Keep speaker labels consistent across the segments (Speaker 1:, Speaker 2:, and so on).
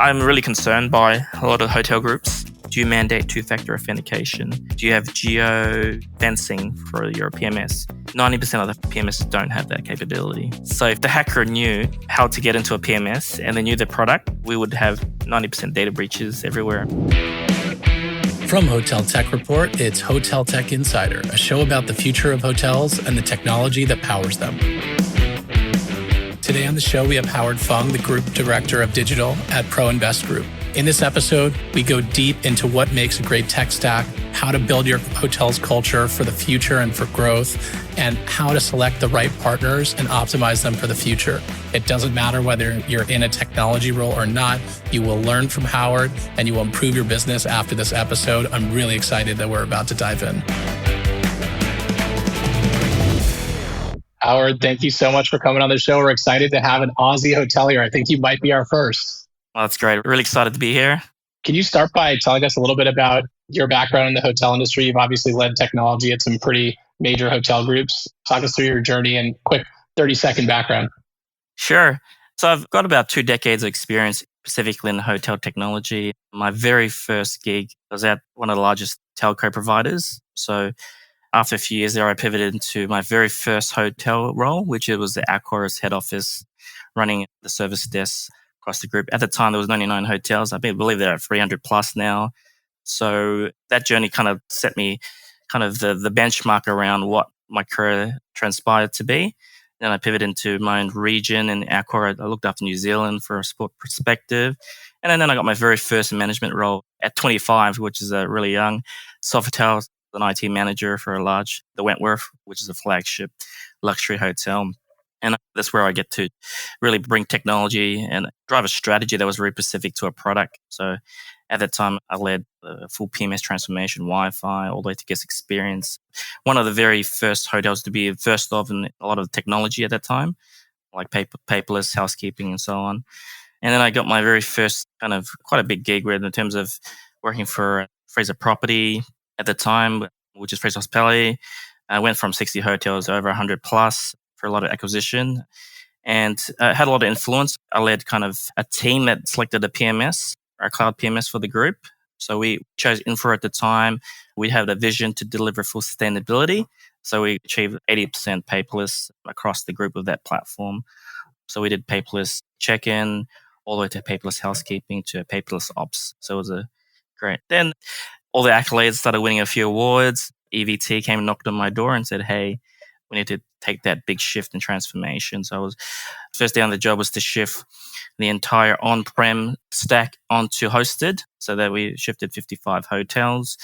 Speaker 1: I'm really concerned by a lot of hotel groups. Do you mandate two-factor authentication? Do you have geo-fencing for your PMS? 90% of the PMS don't have that capability. So if the hacker knew how to get into a PMS and they knew the product, we would have 90% data breaches everywhere.
Speaker 2: From Hotel Tech Report, it's Hotel Tech Insider, a show about the future of hotels and the technology that powers them. Today on the show, we have Howard Phung, the Group Director of Digital at ProInvest Group. In this episode, we go deep into what makes a great tech stack, how to build your hotel's culture for the future and for growth, and how to select the right partners and optimize them for the future. It doesn't matter whether you're in a technology role or not. You will learn from Howard and you will improve your business after this episode. I'm really excited that we're about to dive in. Howard, thank you so much for coming on the show. We're excited to have an Aussie hotelier. I think you might be our first.
Speaker 1: Well, that's great. Really excited to be here.
Speaker 2: Can you start by telling us a little bit about your background in the hotel industry? You've obviously led technology at some pretty major hotel groups. Talk us through your journey and quick 30-second background.
Speaker 1: Sure. So I've got about 2 decades of experience specifically in hotel technology. My very first gig was at one of the largest telco providers. So after a few years there, I pivoted into my very first hotel role, which it was the Accor's head office, running the service desk across the group. At the time, there was 99 hotels. I believe they're at 300 plus now. So that journey kind of set me kind of the benchmark around what my career transpired to be. Then I pivoted into my own region in Accor. I looked after New Zealand for a sport perspective. And then I got my very first management role at 25, which is a really young, Sofitel, an IT manager for the Wentworth, which is a flagship luxury hotel. And that's where I get to really bring technology and drive a strategy that was very specific to a product. So at that time, I led a full PMS transformation, Wi-Fi, all the way to guest experience. One of the very first hotels to be first of in a lot of technology at that time, like paperless housekeeping and so on. And then I got my very first kind of quite a big gig in terms of working for Fraser Property at the time, which is Fraser Hospitality. I went from 60 hotels over 100 plus for a lot of acquisition and had a lot of influence. I led kind of a team that selected a PMS, our cloud PMS for the group. So we chose Infra at the time. We had a vision to deliver full sustainability. So we achieved 80% paperless across the group of that platform. So we did paperless check-in all the way to paperless housekeeping to paperless ops. So it was great. Then all the accolades, started winning a few awards. EVT came and knocked on my door and said, hey, we need to take that big shift and transformation. So first day on the job was to shift the entire on-prem stack onto hosted, so that we shifted 55 hotels,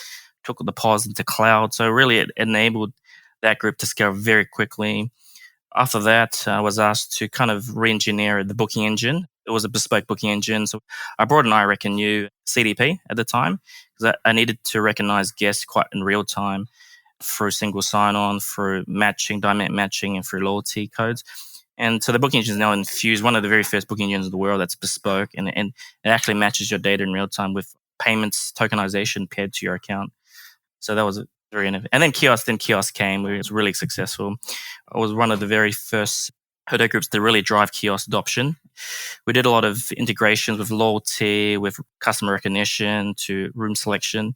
Speaker 1: took the pause into cloud. So really it enabled that group to scale very quickly. After that, I was asked to kind of re-engineer the booking engine. It was a bespoke booking engine. So I brought in, I reckon, new CDP at the time, because I needed to recognize guests quite in real time through single sign-on, through matching, dynamic matching, and through loyalty codes. And so the booking engine is now infused, one of the very first booking engines in the world that's bespoke, and it actually matches your data in real time with payments tokenization paired to your account. So that was very innovative. And then kiosk came, it was really successful. I was one of the very first hotel groups to really drive kiosk adoption. We did a lot of integrations with loyalty, with customer recognition, to room selection.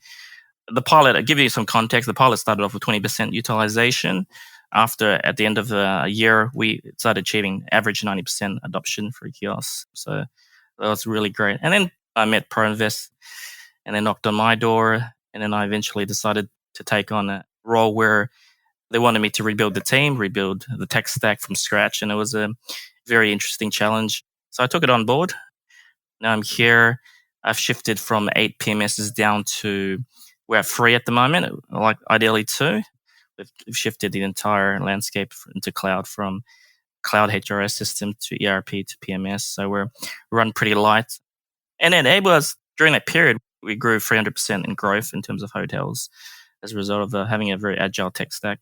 Speaker 1: The pilot, I'll give you some context, the pilot started off with 20% utilization. At the end of a year, we started achieving average 90% adoption for kiosks. So that was really great. And then I met ProInvest and they knocked on my door. And then I eventually decided to take on a role where they wanted me to rebuild the team, rebuild the tech stack from scratch. And it was a very interesting challenge. So I took it on board. Now I'm here. I've shifted from 8 PMSs down to, we're at 3 at the moment, like ideally 2. We've shifted the entire landscape into cloud, from cloud HRS system to ERP to PMS. So we're run pretty light. And then during that period, we grew 300% in growth in terms of hotels as a result of having a very agile tech stack.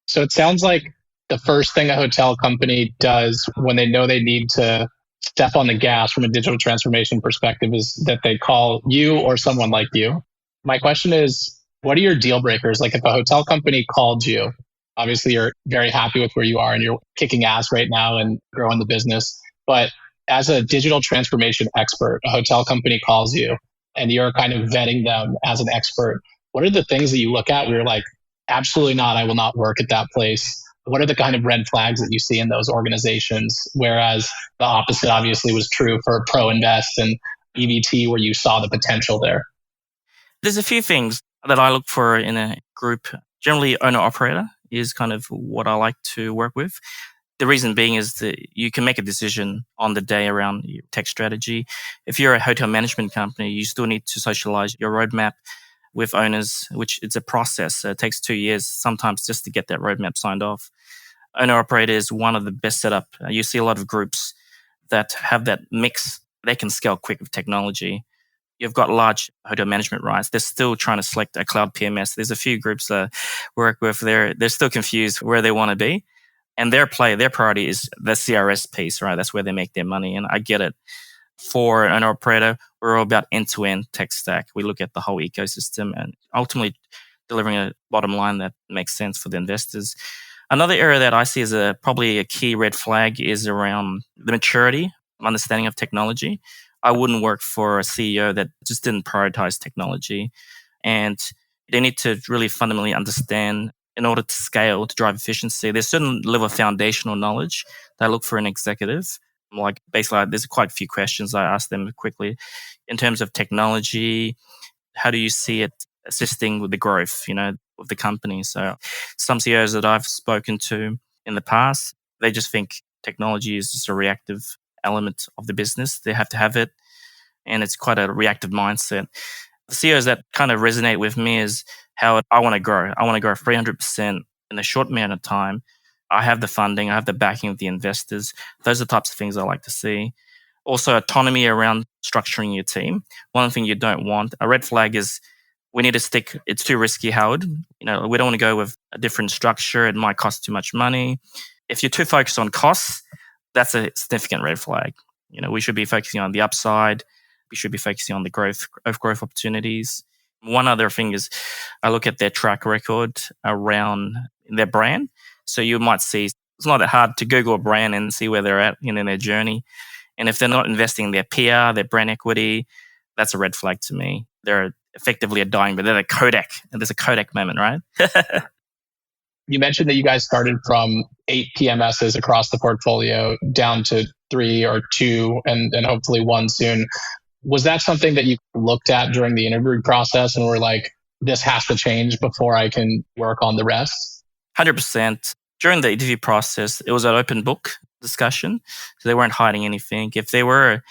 Speaker 2: So it sounds like the first thing a hotel company does when they know they need to step on the gas from a digital transformation perspective is that they call you or someone like you. My question is, what are your deal breakers? Like if a hotel company called you, obviously you're very happy with where you are and you're kicking ass right now and growing the business. But As a digital transformation expert, a hotel company calls you and you're kind of vetting them as an expert. What are the things that you look at where you're like, absolutely not, I will not work at that place? What are the kind of red flags that you see in those organizations? Whereas the opposite obviously was true for ProInvest and EVT, where you saw the potential there.
Speaker 1: There's a few things that I look for in a group. Generally, owner operator is kind of what I like to work with. The reason being is that you can make a decision on the day around your tech strategy. If you're a hotel management company, you still need to socialize your roadmap with owners, which it's a process. It takes 2 years sometimes just to get that roadmap signed off. Owner operator is one of the best set up. You see a lot of groups that have that mix. They can scale quick with technology. You've got large hotel management rights. They're still trying to select a cloud PMS. There's a few groups that work with. They're still confused where they want to be. And their priority is the CRS piece, right? That's where they make their money. And I get it. For an operator, we're all about end-to-end tech stack. We look at the whole ecosystem and ultimately delivering a bottom line that makes sense for the investors. Another area that I see as probably a key red flag is around the maturity, understanding of technology. I wouldn't work for a CEO that just didn't prioritize technology. And they need to really fundamentally understand in order to scale, to drive efficiency. There's a certain level of foundational knowledge that I look for an executive. Like basically, there's quite a few questions I ask them quickly in terms of technology. How do you see it assisting with the growth, of the company? So some CEOs that I've spoken to in the past, they just think technology is just a reactive element of the business. They have to have it, and it's quite a reactive mindset. The CEOs that kind of resonate with me is how I want to grow. I want to grow 300% in a short amount of time. I have the funding. I have the backing of the investors. Those are the types of things I like to see. Also, autonomy around structuring your team. One thing you don't want, a red flag is we need to stick, it's too risky, Howard. We don't want to go with a different structure. It might cost too much money. If you're too focused on costs, that's a significant red flag. We should be focusing on the upside. We should be focusing on the growth opportunities. One other thing is I look at their track record around their brand. So you might see it's not that hard to Google a brand and see where they're at in their journey. And if they're not investing in their PR, their brand equity, that's a red flag to me. They're effectively a dying, but they're a Kodak. And there's a Kodak moment, right?
Speaker 2: You mentioned that you guys started from 8 PMSs across the portfolio down to 3 or 2 and hopefully 1 soon. Was that something that you looked at during the interview process and were like, this has to change before I can work on the rest?
Speaker 1: 100%. During the interview process, it was an open book discussion. So they weren't hiding anything. If they were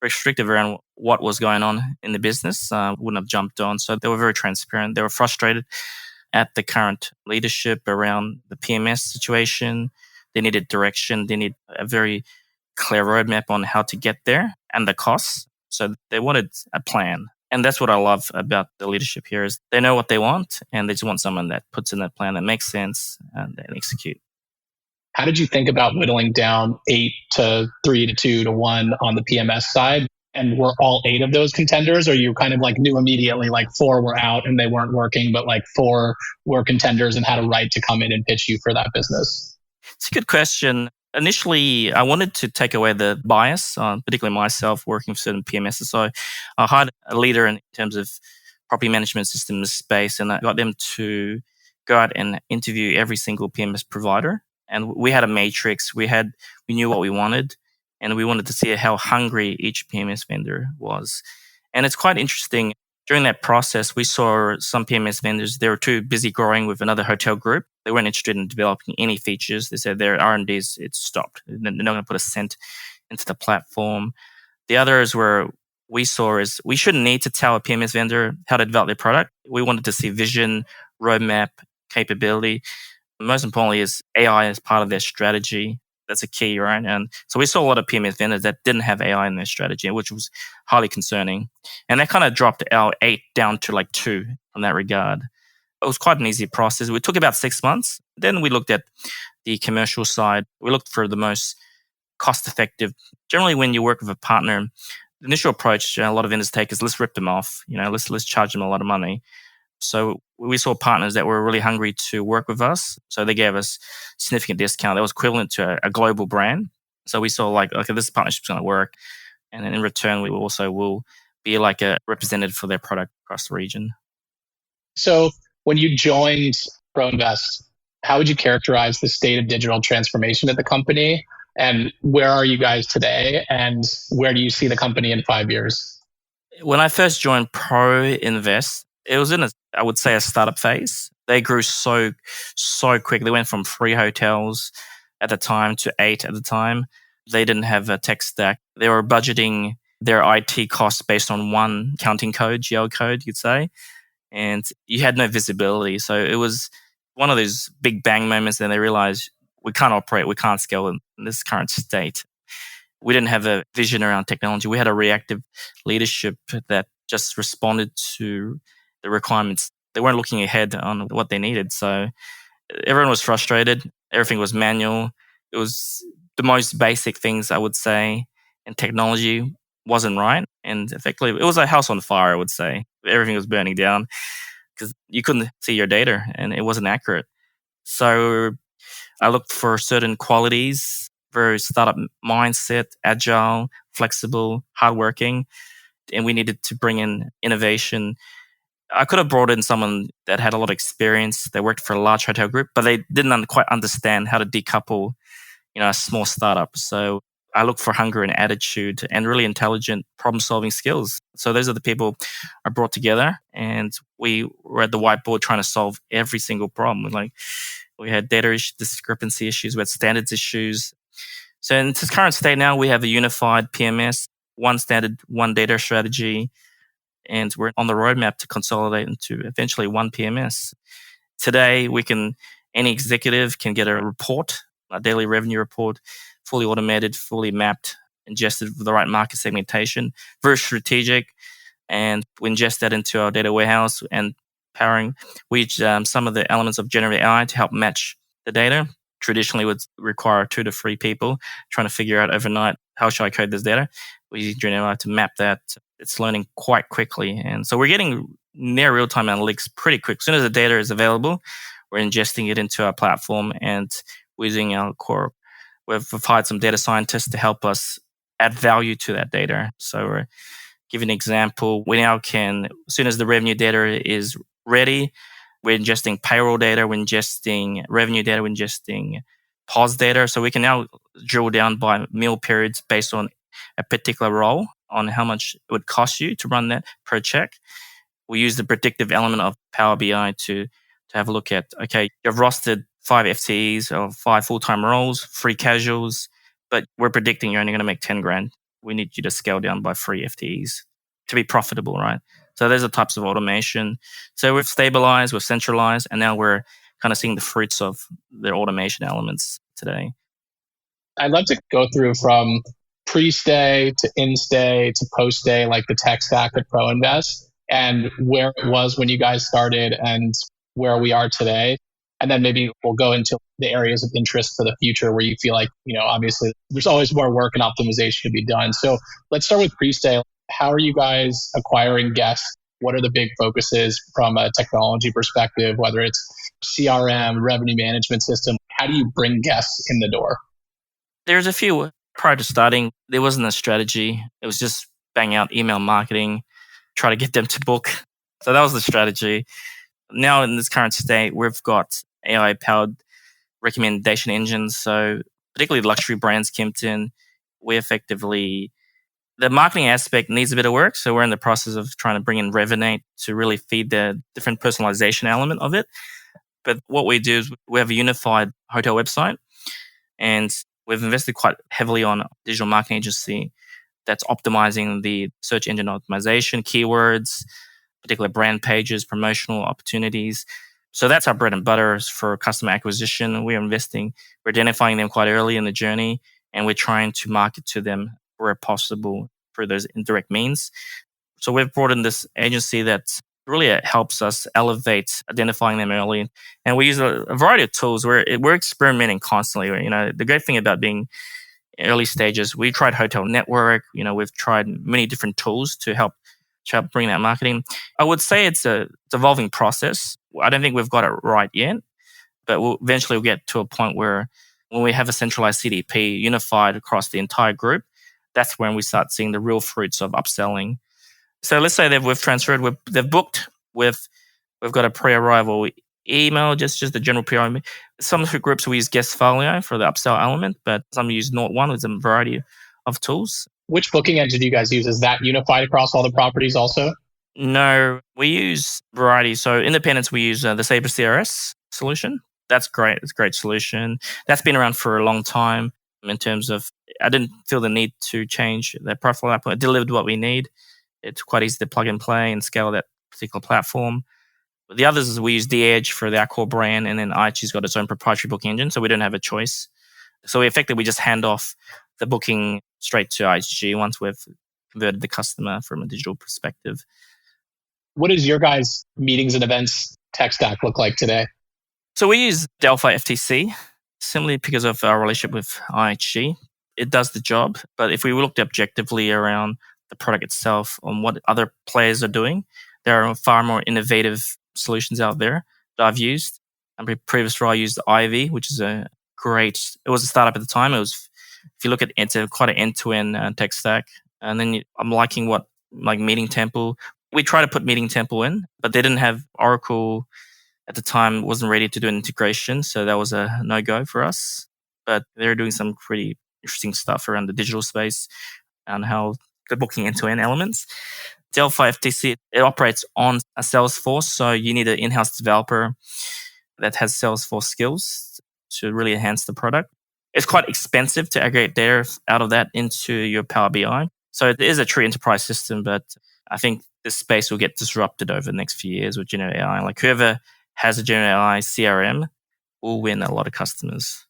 Speaker 1: restrictive around what was going on in the business, wouldn't have jumped on. So they were very transparent. They were frustrated at the current leadership around the PMS situation. They needed direction. They need a very clear roadmap on how to get there and the costs. So they wanted a plan. And that's what I love about the leadership here is they know what they want and they just want someone that puts in a plan that makes sense and execute.
Speaker 2: How did you think about whittling down 8 to 3 to 2 to 1 on the PMS side? And were all 8 of those contenders, or you kind of like knew immediately like 4 were out and they weren't working, but like 4 were contenders and had a right to come in and pitch you for that business?
Speaker 1: It's a good question. Initially, I wanted to take away the bias, particularly myself working with certain PMSs. So I hired a leader in terms of property management systems space, and I got them to go out and interview every single PMS provider. And we had a matrix. We knew what we wanted, and we wanted to see how hungry each PMS vendor was. And it's quite interesting. During that process, we saw some PMS vendors, they were too busy growing with another hotel group. They weren't interested in developing any features. They said their R&Ds, it's stopped. They're not going to put a cent into the platform. The others were we saw is we shouldn't need to tell a PMS vendor how to develop their product. We wanted to see vision, roadmap, capability. Most importantly is AI as part of their strategy. That's a key, right? And so we saw a lot of PMS vendors that didn't have AI in their strategy, which was highly concerning. And that kind of dropped our 8 down to like 2 from that regard. It was quite an easy process. It took about 6 months. Then we looked at the commercial side. We looked for the most cost-effective. Generally, when you work with a partner, the initial approach a lot of vendors take is let's rip them off. Let's charge them a lot of money. So we saw partners that were really hungry to work with us. So they gave us significant discount that was equivalent to a global brand. So we saw like, okay, this partnership's going to work. And then in return, we also will be like a representative for their product across the region.
Speaker 2: So when you joined ProInvest, how would you characterize the state of digital transformation at the company? And where are you guys today? And where do you see the company in 5 years?
Speaker 1: When I first joined ProInvest, it was in I would say a startup phase. They grew so quick. They went from 3 hotels at the time to 8 at the time. They didn't have a tech stack. They were budgeting their IT costs based on one accounting code, GL code, you'd say, and you had no visibility. So it was one of those big bang moments. Then they realized we can't operate, we can't scale in this current state. We didn't have a vision around technology. We had a reactive leadership that just responded to the requirements. They weren't looking ahead on what they needed. So everyone was frustrated. Everything was manual. It was the most basic things, I would say, and technology wasn't right. And effectively, it was a house on fire, I would say. Everything was burning down because you couldn't see your data and it wasn't accurate. So I looked for certain qualities, very startup mindset, agile, flexible, hardworking, and we needed to bring in innovation. I could have brought in someone that had a lot of experience. They worked for a large hotel group, but they didn't quite understand how to decouple, a small startup. So I look for hunger and attitude and really intelligent problem-solving skills. So those are the people I brought together, and we were at the whiteboard trying to solve every single problem. Like we had data discrepancy issues, we had standards issues. So in this current state now, we have a unified PMS, one standard, one data strategy, and we're on the roadmap to consolidate into eventually one PMS. Today, any executive can get a report, a daily revenue report, fully automated, fully mapped, ingested with the right market segmentation, very strategic, and we ingest that into our data warehouse and powering. We use some of the elements of generative AI to help match the data. Traditionally, would require 2 to 3 people trying to figure out overnight how should I code this data. We use generative AI to map that. It's learning quite quickly, and so we're getting near real-time analytics pretty quick. As soon as the data is available, we're ingesting it into our platform, and we're using our core. We've hired some data scientists to help us add value to that data. So we're give you an example. We now can, as soon as the revenue data is ready, we're ingesting payroll data, we're ingesting revenue data, we're ingesting POS data. So we can now drill down by meal periods based on a particular role, on how much it would cost you to run that per check. We use the predictive element of Power BI to have a look at, okay, you've rostered 5 FTEs or 5 full-time roles, 3 casuals, but we're predicting you're only going to make 10 grand. We need you to scale down by 3 FTEs to be profitable, right? So those are types of automation. So we've stabilized, we've centralized, and now we're kind of seeing the fruits of their automation elements today.
Speaker 2: I'd love to go through from pre-stay to in-stay to post-stay, like the tech stack at ProInvest, and where it was when you guys started and where we are today. And then maybe we'll go into the areas of interest for the future where you feel like, obviously there's always more work and optimization to be done. So let's start with pre-stay. How are you guys acquiring guests? What are the big focuses from a technology perspective, whether it's CRM, revenue management system? How do you bring guests in the door?
Speaker 1: There's a few. Prior to starting, there wasn't a strategy. It was just bang out email marketing, try to get them to book. So that was the strategy. Now in this current state, we've got AI-powered recommendation engines. So particularly luxury brands, Kimpton, we effectively, the marketing aspect needs a bit of work. So we're in the process of trying to bring in Revenate to really feed the different personalization element of it. But what we do is we have a unified hotel website, and we've invested quite heavily on a digital marketing agency that's optimizing the search engine optimization, keywords, particular brand pages, promotional opportunities. So that's our bread and butter for customer acquisition. We're identifying them quite early in the journey, and we're trying to market to them where possible through those indirect means. So we've brought in this agency that really helps us elevate identifying them early. And we use a variety of tools. We're experimenting constantly. The great thing about being early stages, we tried Hotel Network. We've tried many different tools to help bring that marketing. I would say it's an evolving process. I don't think we've got it right yet, but eventually we'll get to a point where When we have a centralized CDP unified across the entire group, that's when we start seeing the real fruits of upselling. So let's say that we've transferred, they've booked, we've got a pre-arrival email, just the general PR. Some groups we use guest folio for the upsell element, but some use Note One with a variety of tools.
Speaker 2: Which booking engine do you guys use? Is that unified across all the properties also?
Speaker 1: No, we use variety. So independents, we use the Sabre CRS solution. That's great. It's a great solution. That's been around for a long time in terms of, I didn't feel the need to change that profile app. It delivered what we need. It's quite easy to plug and play and scale that particular platform. The others is we use The Edge for our core brand, and then IHG's got its own proprietary booking engine, so we don't have a choice. So we just hand off the booking straight to IHG once we've converted the customer from a digital perspective.
Speaker 2: What does your guys' meetings and events tech stack look like today?
Speaker 1: So we use Delphi FTC simply because of our relationship with IHG. It does the job, but if we looked objectively around the product itself on what other players are doing, there are far more innovative solutions out there that I've used. And previously I used Ivy, which is it was a startup at the time. If you look at it, it's quite an end-to-end tech stack. And then I'm liking like Meeting Temple. We tried to put Meeting Temple in, but they didn't have Oracle at the time, wasn't ready to do an integration. So that was a no-go for us. But they're doing some pretty interesting stuff around the digital space and how the booking end-to-end elements. Delphi FTC, it operates on a Salesforce. So you need an in-house developer that has Salesforce skills to really enhance the product. It's quite expensive to aggregate data out of that into your Power BI. So it is a true enterprise system, but I think this space will get disrupted over the next few years with generative AI. Like whoever has a generative AI CRM will win a lot of customers.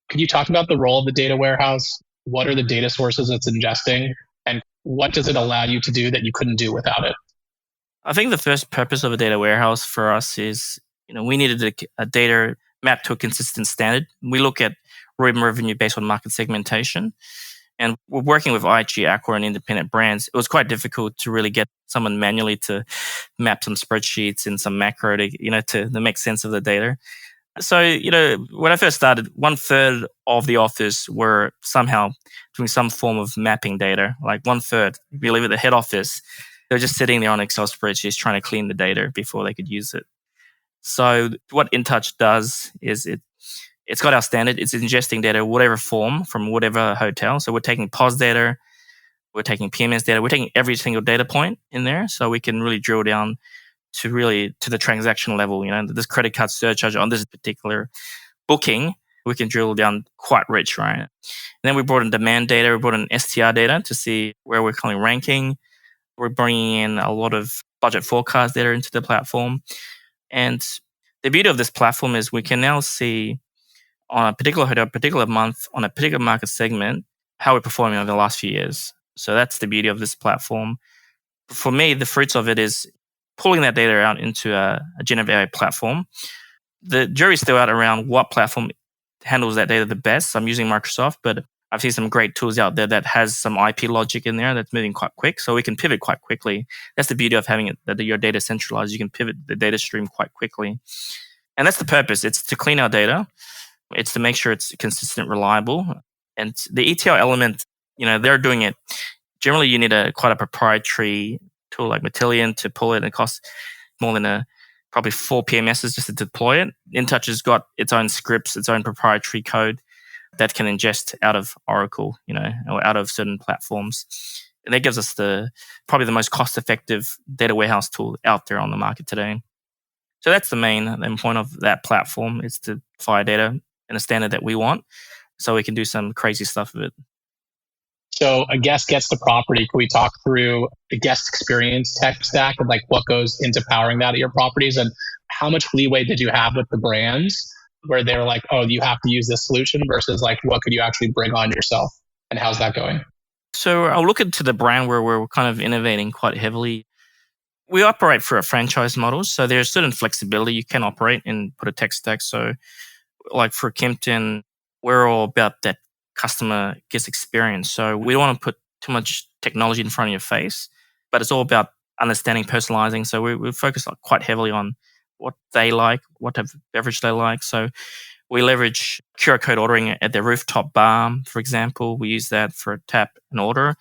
Speaker 2: Could you talk about the role of the data warehouse? What are the data sources it's ingesting? And what does it allow you to do that you couldn't do without it?
Speaker 1: I think the first purpose of a data warehouse for us is, we needed a data mapped to a consistent standard. We look at revenue based on market segmentation. And we're working with IHG, Accor, and independent brands. It was quite difficult to really get someone manually to map some spreadsheets and some macro to make sense of the data. So, when I first started, 1/3 of the office were somehow doing some form of mapping data, like 1/3. If you leave at the head office, they were just sitting there on Excel spreadsheets trying to clean the data before they could use it. So what InTouch does is it's got our standard. It's ingesting data, whatever form, from whatever hotel. So we're taking POS data, we're taking PMS data, we're taking every single data point in there, so we can really drill down to the transaction level. This credit card surcharge on this particular booking, we can drill down quite rich, right? And then we brought in demand data, we brought in STR data to see where we're currently ranking. We're bringing in a lot of budget forecast data into the platform. And the beauty of this platform is we can now see on a particular hotel, particular month, on a particular market segment, how we're performing over the last few years. So that's the beauty of this platform. For me, the fruits of it is pulling that data out into a generative AI platform. The jury's still out around what platform handles that data the best. I'm using Microsoft, but I've seen some great tools out there that has some IP logic in there that's moving quite quick, so we can pivot quite quickly. That's the beauty of having it, that your data centralized. You can pivot the data stream quite quickly. And that's the purpose. It's to clean our data. It's to make sure it's consistent, reliable. And the ETL element, they're doing it. Generally, you need quite a proprietary tool like Matillion to pull it, and it costs more than probably 4 PMSs just to deploy it. InTouch has got its own scripts, its own proprietary code that can ingest out of Oracle, or out of certain platforms. And that gives us probably the most cost-effective data warehouse tool out there on the market today. So that's the main point of that platform, is to fire data in a standard that we want, so we can do some crazy stuff with it.
Speaker 2: So a guest gets the property. Can we talk through the guest experience tech stack and like what goes into powering that at your properties, and how much leeway did you have with the brands where they're like, oh, you have to use this solution, versus like, what could you actually bring on yourself, and how's that going?
Speaker 1: So I'll look into the brand where we're kind of innovating quite heavily. We operate for a franchise model, so there's certain flexibility. You can operate and put a tech stack. So like for Kempton, we're all about that customer guest experience. So we don't want to put too much technology in front of your face, but it's all about understanding, personalizing. So we focus quite heavily on what they like, what type of beverage they like. So We leverage QR code ordering at the rooftop bar, for example. We use that for tap and order.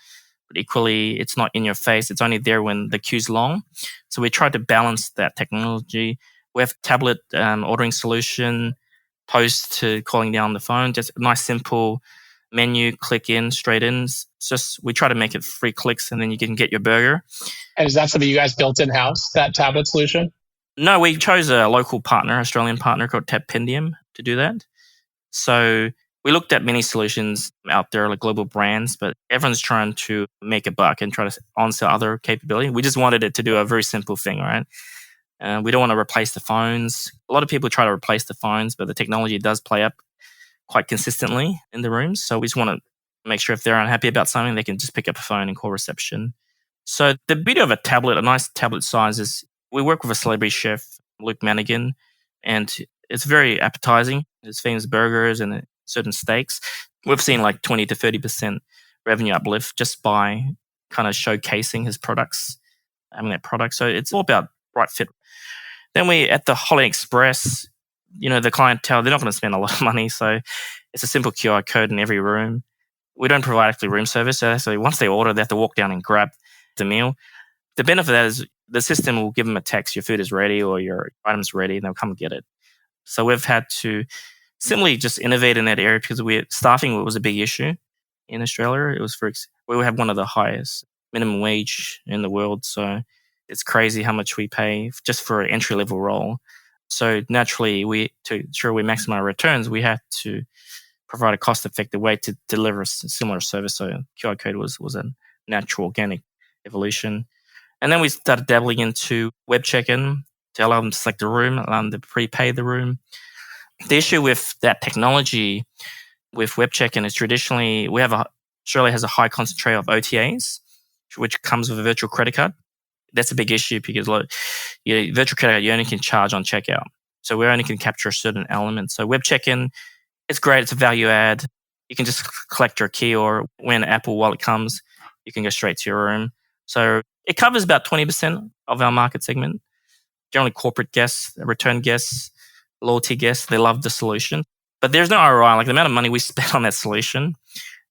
Speaker 1: But equally, it's not in your face. It's only there when the queue's long. So we try to balance that technology. We have tablet ordering solution, post to calling down the phone. Just a nice, simple menu, click in, straight in. It's just we try to make it 3 clicks, and then you can get your burger.
Speaker 2: And is that something you guys built in-house, that tablet solution?
Speaker 1: No, we chose a local partner, Australian partner called Tappendium to do that. So we looked at many solutions out there, like global brands, but everyone's trying to make a buck and try to on-sell other capability. We just wanted it to do a very simple thing, right? We don't want to replace the phones. A lot of people try to replace the phones, but the technology does play up quite consistently in the rooms. So we just want to make sure if they're unhappy about something, they can just pick up a phone and call reception. So the beauty of a tablet, a nice tablet size, is we work with a celebrity chef, Luke Manigan, and it's very appetizing. It's famous burgers and certain steaks. We've seen like 20 to 30% revenue uplift just by kind of showcasing his products, having that product. So it's all about right fit. Then we, at the Holiday Express, the clientele, they're not going to spend a lot of money. So it's a simple QR code in every room. We don't provide actually room service. So once they order, they have to walk down and grab the meal. The benefit of that is the system will give them a text, your food is ready or your item's ready, and they'll come get it. So we've had to simply just innovate in that area because staffing was a big issue in Australia. It was we have one of the highest minimum wage in the world. So it's crazy how much we pay just for an entry-level role. So naturally, to ensure we maximize returns, we had to provide a cost-effective way to deliver a similar service. So QR code was a natural, organic evolution. And then we started dabbling into web check-in to allow them to select the room, allow them to prepay the room. The issue with that technology with web check-in is traditionally Australia has a high concentration of OTAs, which comes with a virtual credit card. That's a big issue because virtual credit card, you only can charge on checkout. So we only can capture a certain element. So web check-in, it's great. It's a value add. You can just collect your key, or when Apple Wallet comes, you can go straight to your room. So it covers about 20% of our market segment. Generally corporate guests, return guests, loyalty guests, they love the solution. But there's no ROI. Like the amount of money we spend on that solution,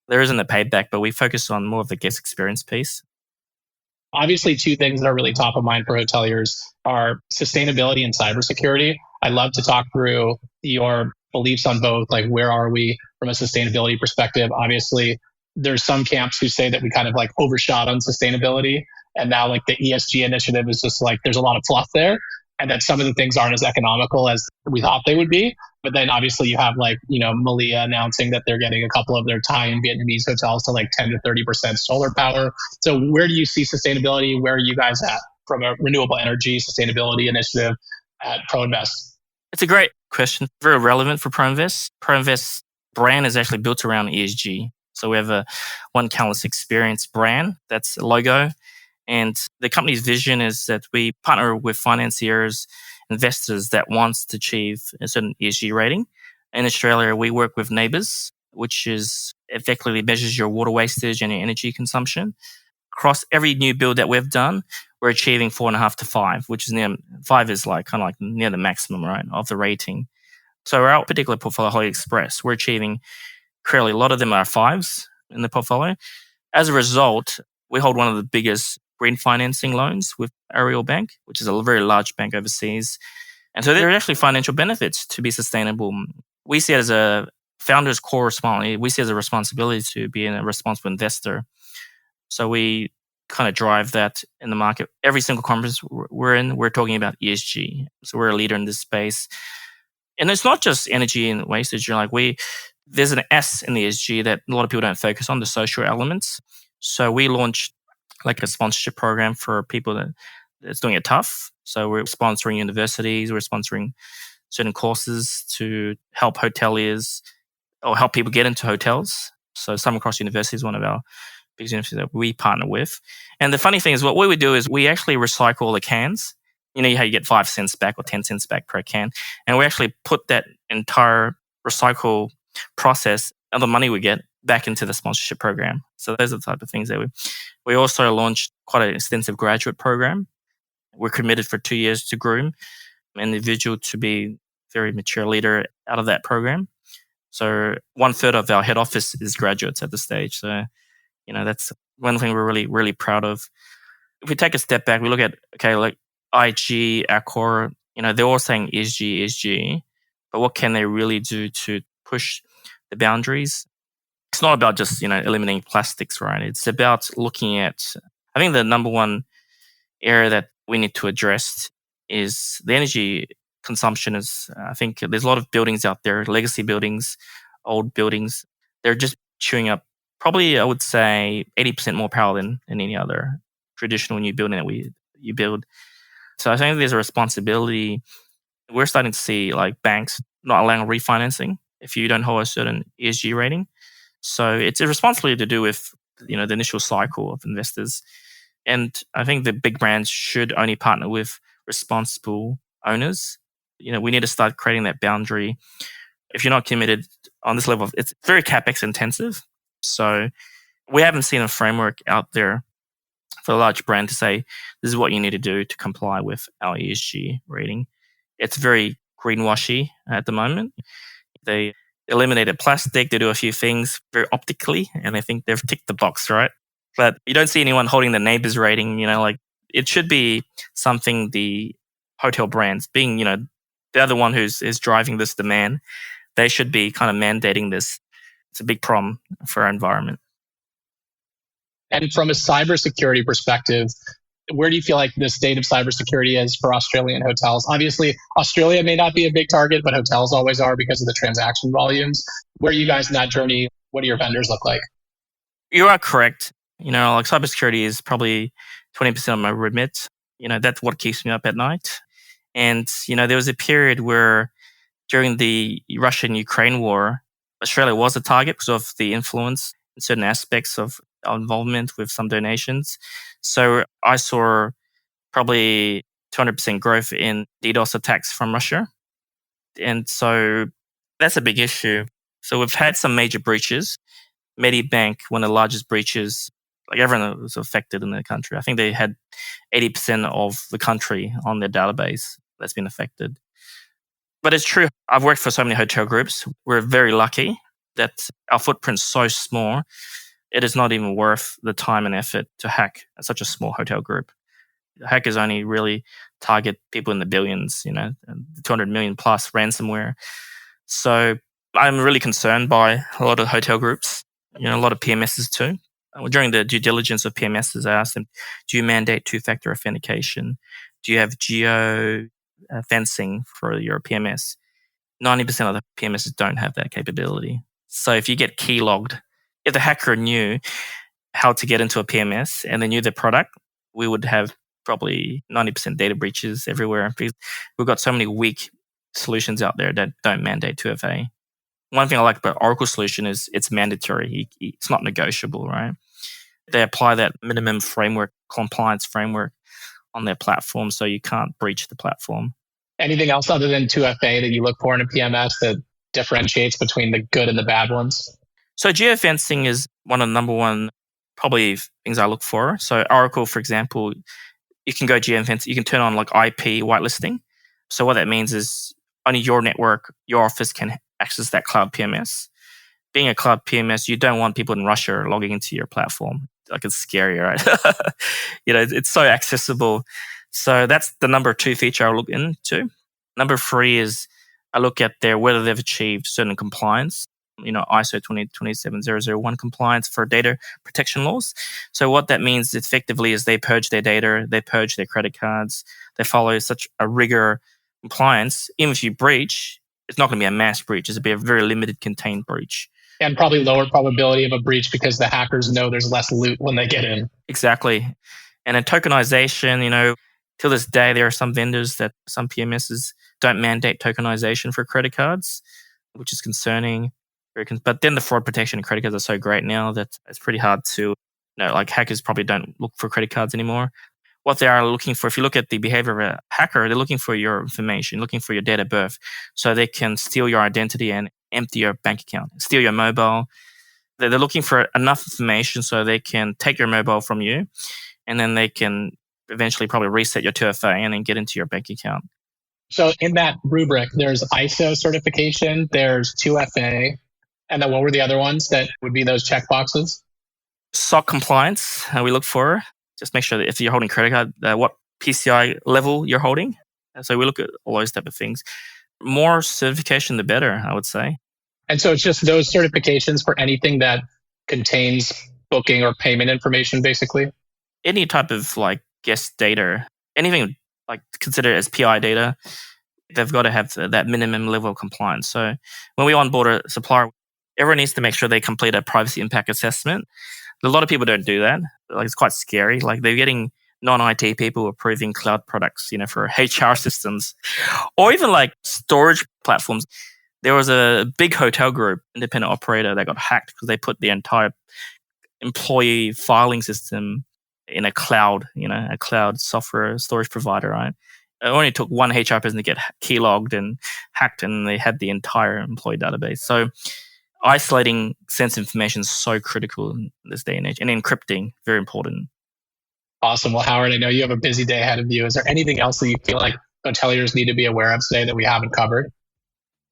Speaker 1: there isn't a payback, but we focus on more of the guest experience piece.
Speaker 2: Obviously, two things that are really top of mind for hoteliers are sustainability and cybersecurity. I'd love to talk through your beliefs on both, like where are we from a sustainability perspective? Obviously, there's some camps who say that we kind of like overshot on sustainability. And now like the ESG initiative is just like, there's a lot of fluff there. And that some of the things aren't as economical as we thought they would be. But then obviously you have like, Malia announcing that they're getting a couple of their Thai and Vietnamese hotels to like 10 to 30% solar power. So where do you see sustainability? Where are you guys at from a renewable energy sustainability initiative at ProInvest?
Speaker 1: It's a great question. Very relevant for ProInvest. ProInvest brand is actually built around ESG. So we have a One Countless Experience brand. That's a logo. And the company's vision is that we partner with financiers, investors that wants to achieve a certain ESG rating. In Australia, we work with Neighbours, which is effectively measures your water wastage and your energy consumption. Across every new build that we've done, we're achieving 4.5 to 5, which is near 5 is like kind of like near the maximum, right, of the rating. So our particular portfolio, Holiday Express, we're achieving clearly a lot of them are 5s in the portfolio. As a result, we hold one of the biggest green financing loans with Ariel Bank, which is a very large bank overseas. And so there are actually financial benefits to be sustainable. We see it as a founder's core responsibility. We see it as a responsibility to be a responsible investor. So we kind of drive that in the market. Every single conference we're in, we're talking about ESG. So we're a leader in this space. And it's not just energy and wastage. There's an S in the ESG that a lot of people don't focus on, the social elements. So we launched like a sponsorship program for people that's doing it tough. So we're sponsoring universities, we're sponsoring certain courses to help hoteliers or help people get into hotels. So Southern Cross University is one of our biggest universities that we partner with. And the funny thing is what we would do is we actually recycle all the cans. You know how you get 5 cents back or 10 cents back per can. And we actually put that entire recycle process and the money we get back into the sponsorship program. So those are the type of things that we also launched quite an extensive graduate program. We're committed for 2 years to groom an individual to be very mature leader out of that program. So 1/3 of our head office is graduates at this stage. So, that's one thing we're really, really proud of. If we take a step back, we look at, okay, like IG, Accor, they're all saying ESG, ESG, but what can they really do to push the boundaries? It's not about just, eliminating plastics, right? It's about looking at, I think the number one area that we need to address is the energy consumption. I think there's a lot of buildings out there, legacy buildings, old buildings. They're just chewing up probably, I would say, 80% more power than any other traditional new building that you build. So I think there's a responsibility. We're starting to see like banks not allowing refinancing if you don't hold a certain ESG rating. So it's a responsibility to do with the initial cycle of investors. And I think the big brands should only partner with responsible owners. We need to start creating that boundary. If you're not committed on this level, it's very CapEx intensive. So we haven't seen a framework out there for a large brand to say, this is what you need to do to comply with our ESG rating. It's very greenwashy at the moment. They eliminated plastic. They do a few things very optically, and they think they've ticked the box, right? But you don't see anyone holding the neighbors rating. Like it should be something the hotel brands, being the other one is driving this demand. They should be kind of mandating this. It's a big problem for our environment.
Speaker 2: And from a cybersecurity perspective, where do you feel like the state of cybersecurity is for Australian hotels? Obviously, Australia may not be a big target, but hotels always are because of the transaction volumes. Where are you guys in that journey? What do your vendors look like?
Speaker 1: You are correct. Like cybersecurity is probably 20% of my remit. That's what keeps me up at night. And, there was a period where during the Russian-Ukraine war, Australia was a target because of the influence in certain aspects of our involvement with some donations. So I saw probably 200% growth in DDoS attacks from Russia. And so that's a big issue. So we've had some major breaches. Medibank, one of the largest breaches, like everyone was affected in the country. I think they had 80% of the country on their database that's been affected. But it's true. I've worked for so many hotel groups. We're very lucky that our footprint's so small. It is not even worth the time and effort to hack such a small hotel group. Hackers only really target people in the billions, 200 million plus ransomware. So I'm really concerned by a lot of hotel groups, a lot of PMSs too. During the due diligence of PMSs, I asked them, do you mandate two-factor authentication? Do you have geo fencing for your PMS? 90% of the PMSs don't have that capability. So if you get key logged, if the hacker knew how to get into a PMS and they knew the product, we would have probably 90% data breaches everywhere. We've got so many weak solutions out there that don't mandate 2FA. One thing I like about Oracle solution is it's mandatory. It's not negotiable, right? They apply that minimum framework, compliance framework on their platform, so you can't breach the platform.
Speaker 2: Anything else other than 2FA that you look for in a PMS that differentiates between the good and the bad ones?
Speaker 1: So geofencing is one of the number one probably things I look for. So Oracle, for example, you can go geofence, you can turn on like IP whitelisting. So what that means is only your network, your office can access that cloud PMS. Being a cloud PMS, you don't want people in Russia logging into your platform. Like it's scary, right? It's so accessible. So that's the number 2 feature I look into. Number 3 is I look at whether they've achieved certain compliance, ISO 27001 compliance for data protection laws. So what that means effectively is they purge their data, they purge their credit cards, they follow such a rigor compliance. Even if you breach, it's not going to be a mass breach. It's going to be a very limited contained breach.
Speaker 2: And probably lower probability of a breach because the hackers know there's less loot when they get in.
Speaker 1: Exactly. And in tokenization, till this day, there are some vendors that some PMSs don't mandate tokenization for credit cards, which is concerning. But then the fraud protection in credit cards are so great now that it's pretty hard to, like hackers probably don't look for credit cards anymore. What they are looking for, if you look at the behavior of a hacker, they're looking for your information, looking for your date of birth, so they can steal your identity and empty your bank account, steal your mobile. They're looking for enough information so they can take your mobile from you, and then they can eventually probably reset your 2FA and then get into your bank account.
Speaker 2: So in that rubric, there's ISO certification, there's 2FA, and then what were the other ones that would be those checkboxes?
Speaker 1: SOC compliance, we look for. Just make sure that if you're holding credit card, what PCI level you're holding. So we look at all those type of things. More certification, the better, I would say.
Speaker 2: And so it's just those certifications for anything that contains booking or payment information, basically?
Speaker 1: Any type of like guest data, anything like considered as PI data, they've got to have that minimum level of compliance. So when we onboard a supplier, everyone needs to make sure they complete a privacy impact assessment. A lot of people don't do that. Like, it's quite scary. Like, they're getting non-IT people approving cloud products, for HR systems or even like storage platforms. There was a big hotel group, independent operator, that got hacked because they put the entire employee filing system in a cloud, a cloud software storage provider, right? It only took one HR person to get keylogged and hacked, and they had the entire employee database. So isolating sensitive information is so critical in this day and age, and encrypting, very important.
Speaker 2: Awesome. Well, Howard, I know you have a busy day ahead of you. Is there anything else that you feel like hoteliers need to be aware of today that we haven't covered?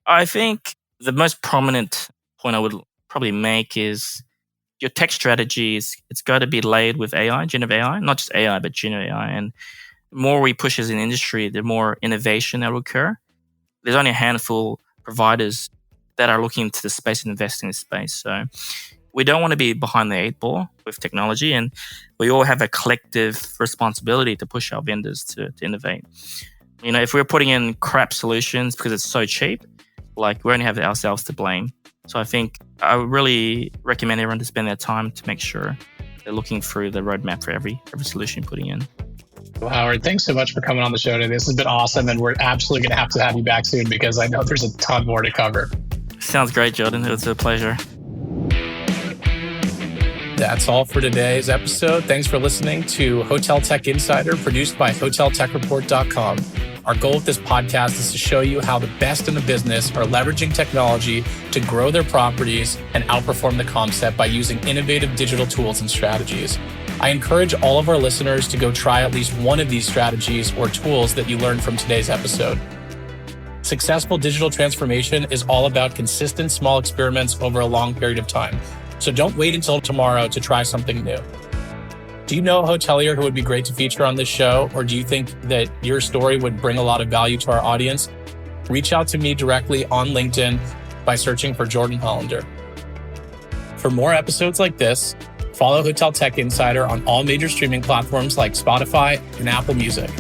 Speaker 1: I think the most prominent point I would probably make is your tech strategies. It's got to be laid with AI, generative AI, not just AI, but generative AI. And the more we push as an industry, the more innovation that will occur. There's only a handful of providers that are looking into the space and investing in the space. So we don't want to be behind the eight ball with technology, and we all have a collective responsibility to push our vendors to innovate. If we're putting in crap solutions because it's so cheap, like, we only have ourselves to blame. So I think I would really recommend everyone to spend their time to make sure they're looking through the roadmap for every solution you're putting in.
Speaker 2: Well, Howard, thanks so much for coming on the show today. This has been awesome, and we're absolutely going to have you back soon because I know there's a ton more to cover.
Speaker 1: Sounds great, Jordan. It was a pleasure.
Speaker 2: That's all for today's episode. Thanks for listening to Hotel Tech Insider, produced by HotelTechReport.com. Our goal with this podcast is to show you how the best in the business are leveraging technology to grow their properties and outperform the concept by using innovative digital tools and strategies. I encourage all of our listeners to go try at least one of these strategies or tools that you learned from today's episode. Successful digital transformation is all about consistent small experiments over a long period of time. So don't wait until tomorrow to try something new. Do you know a hotelier who would be great to feature on this show? Or do you think that your story would bring a lot of value to our audience? Reach out to me directly on LinkedIn by searching for Jordan Hollander. For more episodes like this, follow Hotel Tech Insider on all major streaming platforms like Spotify and Apple Music.